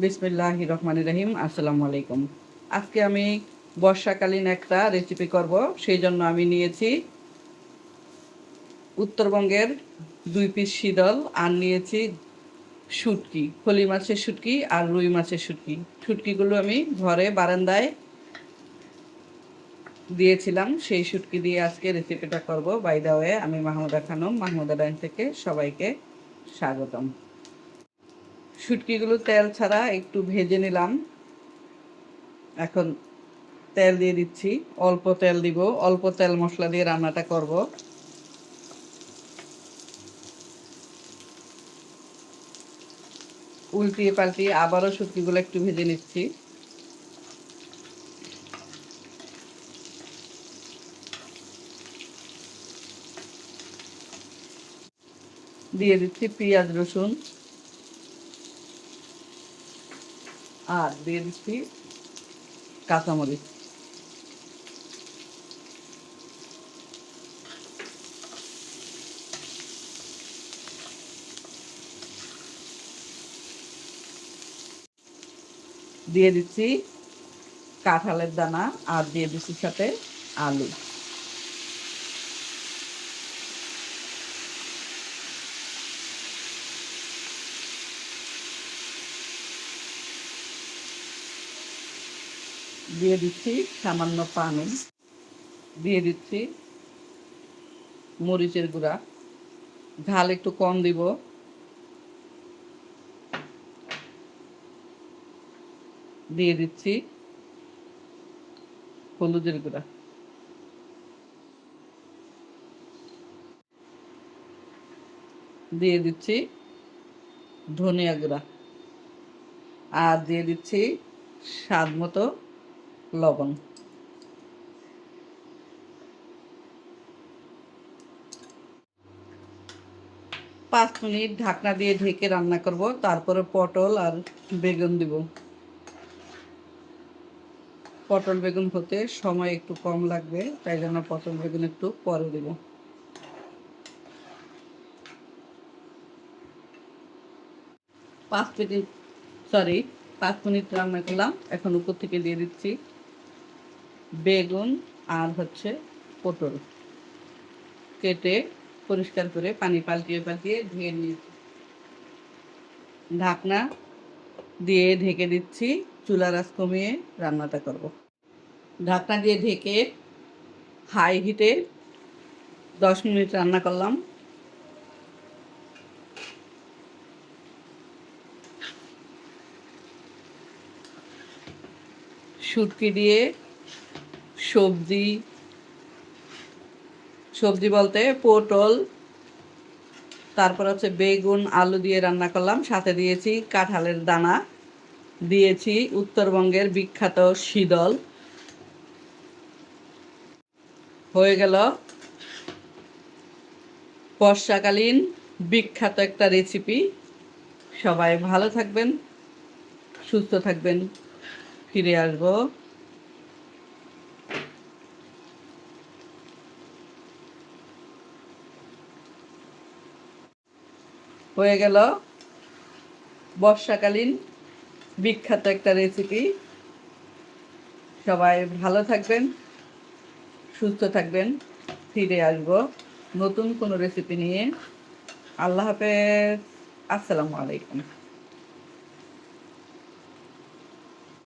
বিসমিল্লাহির রহমানির রহিম। আসসালামু আলাইকুম। আজকে আমি বর্ষাকালীন একটা রেসিপি করব। সেই জন্য আমি নিয়েছি উত্তরবঙ্গের 2 পিস শীতল আর নিয়েছি শুটকি, ফলি মাছের শুটকি আর রুই মাছের শুটকি। শুটকিগুলো আমি ঘরে বারান্দায় দিয়েছিলাম, সেই শুটকি দিয়ে আজকে রেসিপিটা করব। বাই দ্য ওয়ে, আমি মাহমুদা খানম, মাহমুদা ডাইন থেকে সবাইকে স্বাগতম। শুটকিগুলো তেল ছাড়া একটু ভেজে নিলাম। এখন তেল দিয়ে দিচ্ছি, অল্প তেল দিব, অল্প তেল মশলা দিয়ে রান্নাটা করব। উল্টিয়ে পাল্টিয়ে আবারও শুটকিগুলো একটু ভেজে নিচ্ছি। দিয়ে দিচ্ছি পেঁয়াজ রসুন আর দিয়ে দিচ্ছি কাঁচামরিচ। দিয়ে দিচ্ছি কাঁঠালের দানা আর দিয়ে দিচ্ছি সাথে আলু। দিয়ে দিচ্ছি সামান্য পানি, দিয়ে দিচ্ছি মরিচের গুঁড়া, ঝাল একটু কম দিব। দিয়ে দিচ্ছি হলুদের গুঁড়া, দিয়ে দিচ্ছি ধনিয়া গুঁড়া আর দিয়ে দিচ্ছি স্বাদ মতো লবণ। 5 মিনিট ঢাকনা দিয়ে ঢেকে রান্না করব, তারপরে পটল আর বেগুন দিব। পটল বেগুন হতে সময় একটু কম লাগবে, তাই জন্য পটল বেগুন একটু পরে দেব। 5 মিনিট রান্না করলাম। এখন উপর থেকে দিয়ে দিচ্ছি বেগুন আর পটল কেটে পরিষ্কার করে পানি পাল্টিয়ে পাল্টিয়ে ধুয়ে নিয়েছি। ঢাকনা দিয়ে ঢেকে দিচ্ছি, চুলার আঁচ কমিয়ে রান্নাটা করব। ঢাকনা দিয়ে ঢেকে হাই হিটে 10 মিনিট রান্না করলাম। শুটকি দিয়ে সবজি সবজি বলতে পটল, তারপর বেগুন আলু দিয়ে রান্না করলাম। সাথে দিয়েছি কাঁঠালের দানা, দিয়েছি উত্তরবঙ্গের বিখ্যাত শীতল। হয়ে গেল বর্ষাকালীন বিখ্যাত একটা রেসিপি। সবাই ভালো থাকবেন, সুস্থ থাকবেন। ফিরে আসবো। হয়ে গেল বর্ষাকালীন বিখ্যাত একটা রেসিপি। সবাই ভালো থাকবেন, সুস্থ থাকবেন। ফিরে আসবো নতুন কোনো রেসিপি নিয়ে। আল্লাহ হাফেজ। আসসালামু আলাইকুম।